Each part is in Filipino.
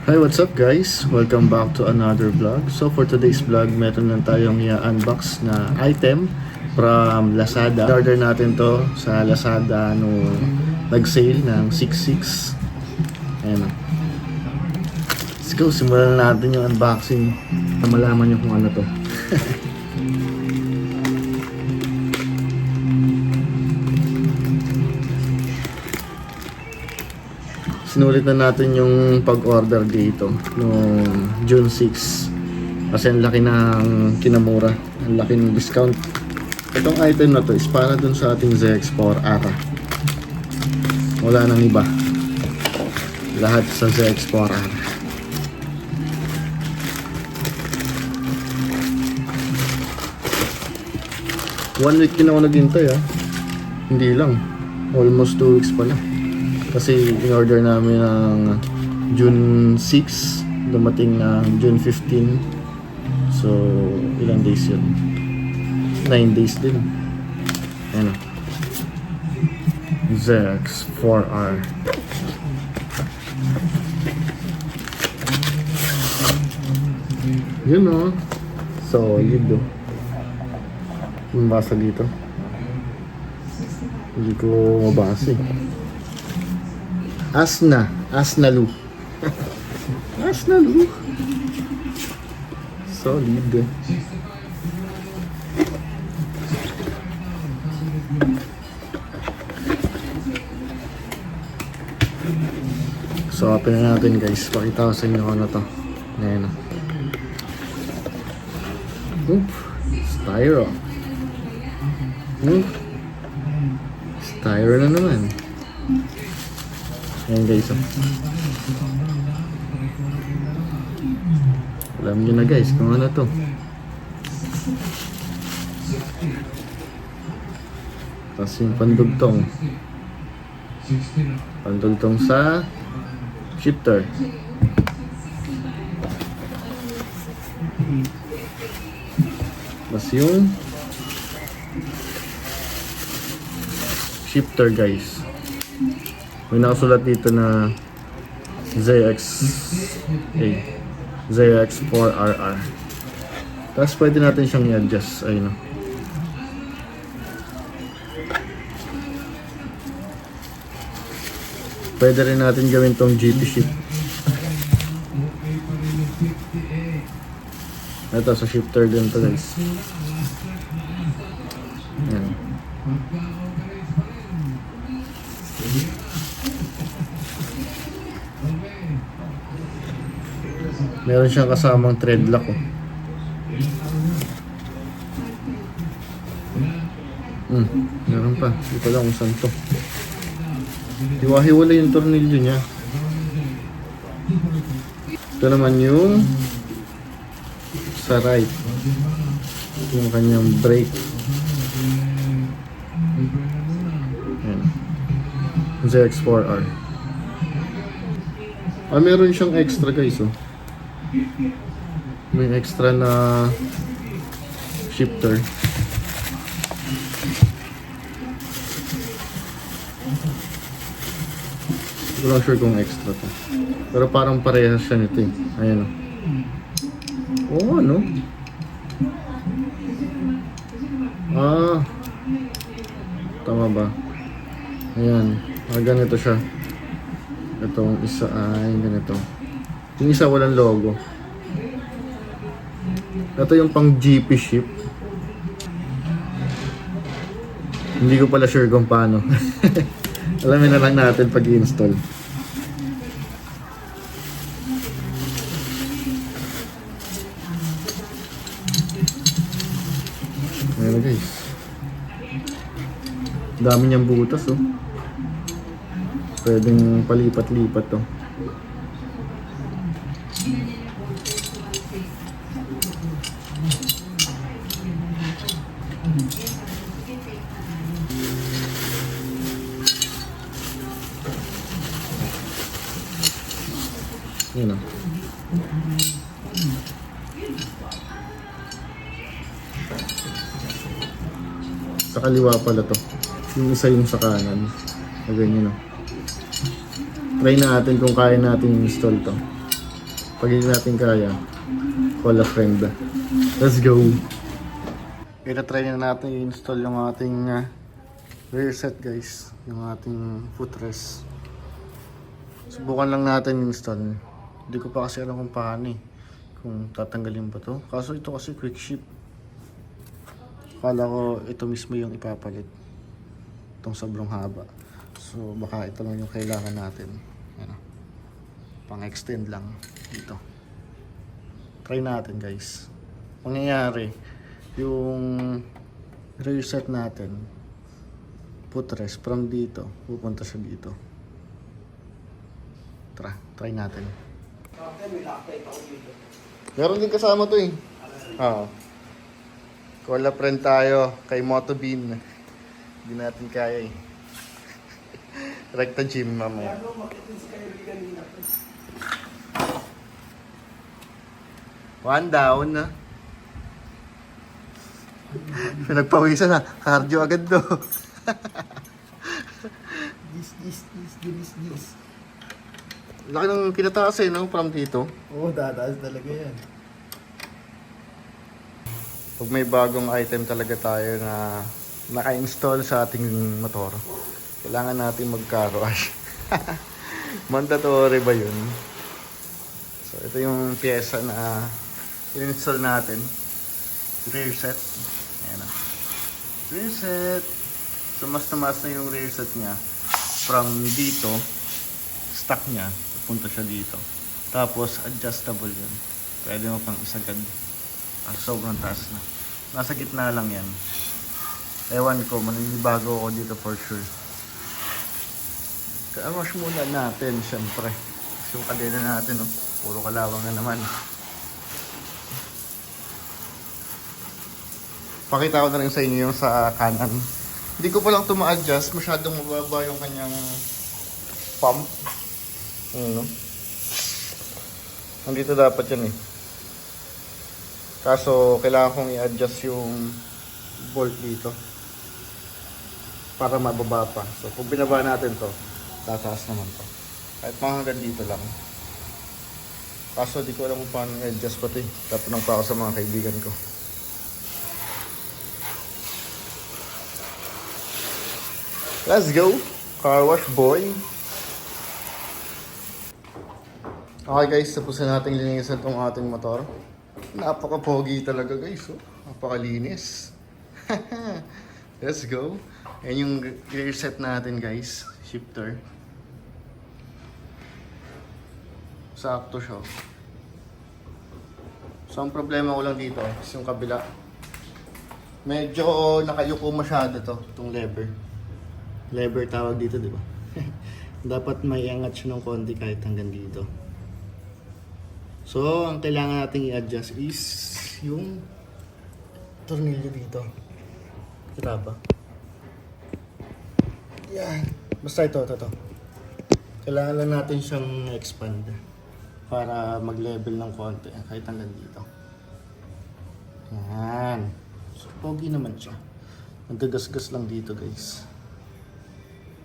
Hi, what's up guys? Welcome back to another vlog. So for today's vlog, meron lang tayong i-unbox na item from Lazada. Order natin to sa Lazada nung nag-sale ng 6.6. Ayan. Let's go, simulan natin yung unboxing na malaman nyo kung ano to. Sinulit na natin yung pag-order dito noong June 6 kasi ang laki ng kinamura, ang laki ng discount. Itong item na to is para dun sa ating ZX4 Ara. Wala nang iba, lahat sa ZX4 Ara. One week din ako naghintay hindi lang, almost 2 weeks pala. Kasi in-order namin ng June 6, dumating na June 15. So, ilang days yun? 9 days din. Ayan o. ZX4R. Yun o. Solid o. Yung basa dito. Hindi ko mabasa Asnalu. Asnalu. Solid. So, open na natin guys. Pakita ko sa inyo kung ano to. Ayan na. Styro. Styro na naman. Ayan guys, alam nyo na guys kung ano to. Tapos yung pandugtong sa shifter. Tapos yung shifter guys, may nakasulat dito na ZX4RR. Tapos pwede natin siyang i-adjust. Ayun o. Pwede rin natin gawin tong GP shift. Ito sa shifter din to guys. Ayan. Meron siyang kasamang thread lock meron pa. Hindi ko lang kung saan to. Hiwa-hiwala yung tornilyo niya. Ito naman yung sa right, yung kanyang brake. Ayan. ZX4R. Meron siyang extra guys may extra na shifter. Hindi ko lang sure kung extra to, pero parang parehas siya nito Ayan o. Ano? Tama ba? Ayan, ganito siya. Itong isa ay ganito. Yung isa walang logo. Ito yung pang GP shift. Hindi ko pala sure kung paano. Alamin na lang natin pag i-install. Ayan guys. Dami niyang butas Pwedeng palipat-lipat to. Yun sa kaliwa pala to. Yung isa yung sa kanan. Ganyan Try natin kung kaya natin install to. Pag hindi natin kaya, call a friend. Let's go! Ita-try na natin i-install yung ating rear set guys. Yung ating footrest. Subukan lang natin install. Hindi ko pa kasi alam kung paano eh. Kung tatanggalin ba to. Kaso ito kasi quick ship. Akala ko ito mismo yung ipapalit. Itong sobrang haba. So baka ito lang yung kailangan natin. Yan. Pang-extend lang dito. Try natin guys. Mangyayari yung rear set natin footrest from dito pupunta siya dito. Try natin. Meron din kasama to eh. Call a friend tayo kay Motobean. Hindi natin kaya eh. Rekta gym mamaya. One down na. Pinagpawisan na. Cardio agad do. This. Laki ng pinataas eh, no? From dito. Oo, tataas talaga yan. Pag may bagong item talaga tayo na naka-install sa ating motor, kailangan natin mag-car wash. Mandatory ba yun? So, ito yung pyesa na in-install natin. Rear set. Ayan na. Rear set. So, mas tamas na yung rear set niya. From dito, stock niya, punta siya dito. Tapos, adjustable yun. Pwede mo pang isagad. Sobrang taas na. Nasa gitna lang yan. Ewan ko, maninibago ako dito for sure. Kaya-wash muna natin, syempre. Kasi yung kadena natin, oh, puro kalawang na naman. Pakita ko na rin sa inyo yung sa kanan. Hindi ko pa lang ito ma-adjust. Masyadong mababa yung kanyang pump. Ano? Nandito dapat yan eh. Kaso kailangan kong i-adjust yung bolt dito para mababa pa. So kung binaba natin to, tataas naman to. Kahit mga hanggang dito lang. Kaso di ko alam kung paano i-adjust pati. Tatanong pa ako sa mga kaibigan ko. Let's go! Car wash boy! Okay guys, tapos na natin linisan itong ating motor. Napaka-pogi talaga guys. Oh. Napakalinis. Let's go! Yan yung gear set natin guys. Shifter. Sakto siya. So ang problema ko lang dito is yung kabila. Medyo nakayuko masyado to. Itong lever. Lever tawag dito, di ba? Dapat may angat siya ng konti kahit hanggang dito. So, ang kailangan nating i-adjust is yung tornilyo dito. Kita ba? Yan. Basta ito. Kailangan lang natin siyang expand para mag-level ng konti kahit hanggang dito. Yan. So, pogi naman siya. Nagagasgas lang dito, guys.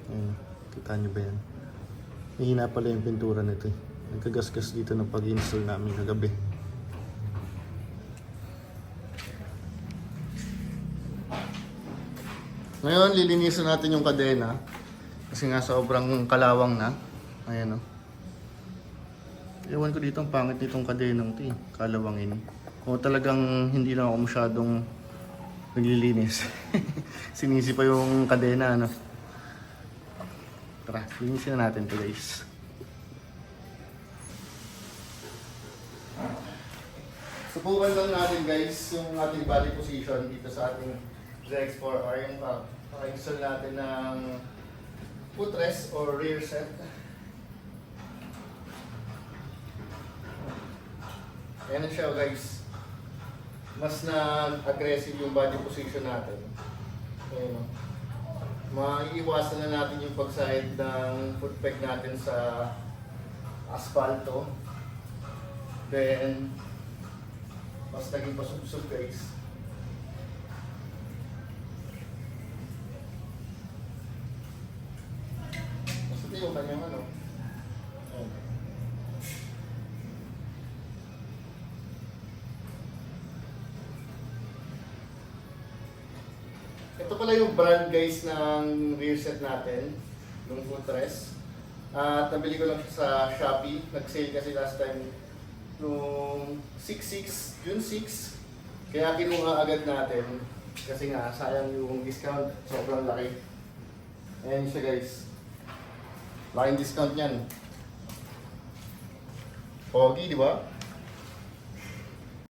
Ayan, kita nyo ba yan? Mahina pala yung pintura nito eh. Nagkagasgas dito ng pag-install namin kagabi. Ngayon, lilinisan natin yung kadena. Kasi nga sobrang kalawang na. Ayan o. Ewan ko dito, ang pangit nitong kadenang ito eh. Kalawangin. Kung talagang hindi lang ako masyadong naglilinis. Sinisi pa yung kadena, ano. Tara, linisin na natin ito guys. Subukan lang natin guys yung ating body position dito sa ating ZX4R. Yung paka-install natin ng footrest or rear set. Ayan na siya guys. Mas na-aggressive yung body position natin. Ayan o. Maiiwasan na natin yung pagsahid ng foot peg natin sa asfalto. Then, mas naging pasubsob guys. Mas ito yung kanyang ano. ito pala yung brand guys ng rear set natin, yung footrest. At nabili ko lang siya sa Shopee. Nag-sale kasi last time nung 6/6, June 6. Kaya kinuha agad natin. Kasi nga, sayang yung discount. Sobrang laki. Ayan siya guys. Laking discount niyan. Pogi, di ba?